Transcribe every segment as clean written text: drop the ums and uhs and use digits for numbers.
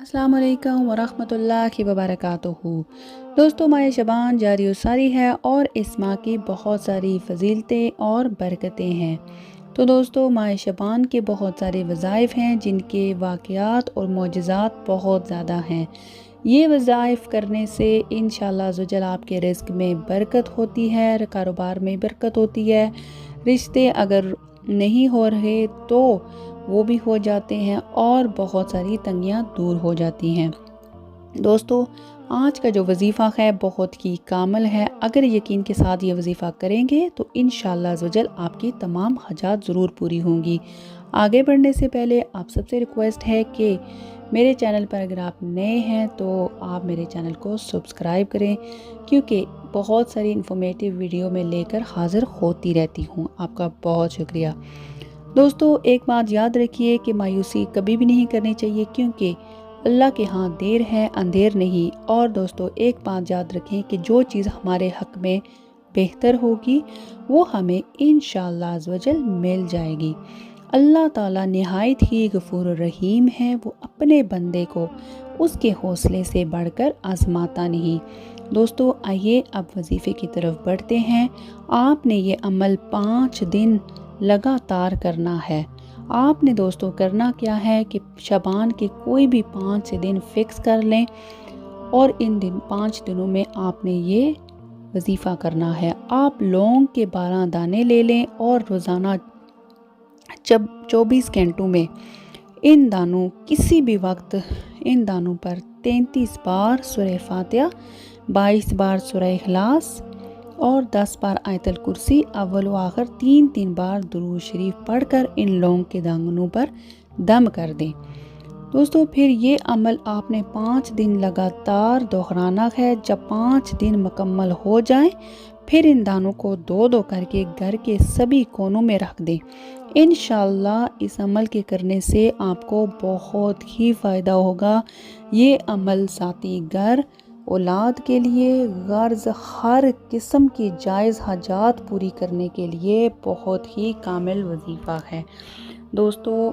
अस्सलाम वालेकुम वरहमतुल्लाहि वबरकातुहू। दोस्तों, माह शबान जारी व सारी है और इस माह की बहुत सारी फजीलतें और बरकतें हैं। तो दोस्तों, माह शबान के बहुत सारे वज़ाइफ हैं जिनके वाक़यात और मोजज़ात बहुत ज़्यादा हैं। ये वज़ाइफ करने से इंशाअल्लाह ज़ुजल आपके रिज़्क़ में बरकत होती है, कारोबार में बरकत होती है, रिश्ते अगर नहीं हो रहे तो वो भी हो जाते हैं और बहुत सारी तंगियाँ दूर हो जाती हैं। दोस्तों, आज का जो वजीफ़ा है बहुत ही कामिल है। अगर यकीन के साथ ये वजीफ़ा करेंगे तो इंशाअल्लाह ज़ुजल आपकी तमाम हाजात ज़रूर पूरी होंगी। आगे बढ़ने से पहले आप सबसे रिक्वेस्ट है कि मेरे चैनल पर अगर आप नए हैं तो आप मेरे चैनल को सब्सक्राइब करें, क्योंकि बहुत सारी इन्फॉर्मेटिव वीडियो में लेकर हाज़िर होती रहती हूँ। आपका बहुत शुक्रिया। दोस्तों, एक बात याद रखिए कि मायूसी कभी भी नहीं करनी चाहिए, क्योंकि अल्लाह के यहाँ देर है अंधेर नहीं। और दोस्तों, एक बात याद रखें कि जो चीज़ हमारे हक़ में बेहतर होगी वो हमें इंशाअल्लाह अज़्ज़वजल मिल जाएगी। अल्लाह ताला निहायत ही गफूर रहीम है, वो अपने बंदे को उसके हौसले से बढ़कर आजमाता नहीं। दोस्तों, आइए अब वजीफ़े की तरफ बढ़ते हैं। आपने ये अमल 5 दिन लगातार करना है। आपने दोस्तों करना क्या है कि शबान के कोई भी 5 दिन फिक्स कर लें और इन 5 दिनों में आपने ये वजीफ़ा करना है। आप लौंग के 12 दाने ले लें और रोज़ाना जब 24 घंटों में इन दानों किसी भी वक्त इन दानों पर 33 बार सूरह फातिहा, 22 बार सूरह इखलास और 10 बार आयतल कुर्सी, अव्वल व आखिर 3-3 बार दुरूद शरीफ पढ़कर इन लौंग के दानों पर दम कर दें। दोस्तों, फिर ये अमल आपने 5 दिन लगातार दोहराना है। जब 5 दिन मुकम्मल हो जाएं, फिर इन दानों को 2-2 करके घर के सभी कोनों में रख दें। इंशाअल्लाह इस अमल के करने से आपको बहुत ही फ़ायदा होगा। ये अमल साथी घर, औलाद के लिए, गर्ज, हर किस्म की जायज़ हाजात पूरी करने के लिए बहुत ही कामिल वजीफ़ा है। दोस्तों,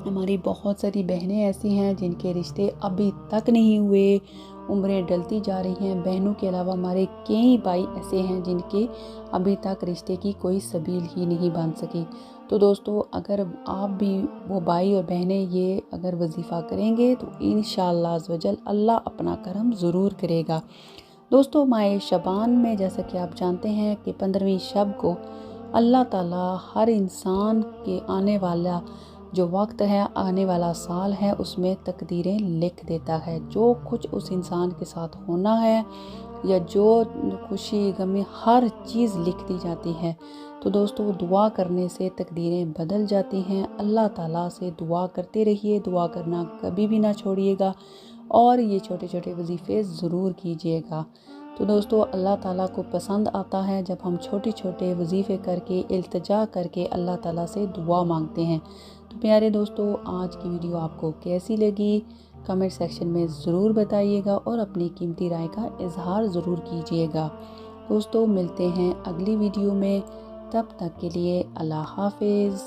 हमारी बहुत सारी बहनें ऐसी हैं जिनके रिश्ते अभी तक नहीं हुए, उम्रें डलती जा रही हैं। बहनों के अलावा हमारे कई भाई ऐसे हैं जिनके अभी तक रिश्ते की कोई सबील ही नहीं बन सकी। तो दोस्तों, अगर आप भी वो भाई और बहनें ये अगर वजीफ़ा करेंगे तो इंशाअल्लाह अज़्ज़वजल अल्लाह अपना करम ज़रूर करेगा। दोस्तों, माह शबान में जैसा कि आप जानते हैं कि 15वीं शब को अल्लाह ताला हर इंसान के आने वाला जो वक्त है, आने वाला साल है, उसमें तकदीरें लिख देता है। जो कुछ उस इंसान के साथ होना है या जो खुशी गमी हर चीज़ लिख दी जाती है। तो दोस्तों, दुआ करने से तकदीरें बदल जाती हैं। अल्लाह ताला से दुआ करते रहिए, दुआ करना कभी भी ना छोड़िएगा और ये छोटे छोटे वजीफ़े ज़रूर कीजिएगा। तो दोस्तों, अल्लाह ताला को पसंद आता है जब हम छोटे छोटे वजीफ़े करके इल्तिजा करके अल्लाह ताला से दुआ मांगते हैं। तो प्यारे दोस्तों, आज की वीडियो आपको कैसी लगी कमेंट सेक्शन में ज़रूर बताइएगा और अपनी कीमती राय का इजहार ज़रूर कीजिएगा। दोस्तों, मिलते हैं अगली वीडियो में, तब तक के लिए अल्लाह हाफिज़।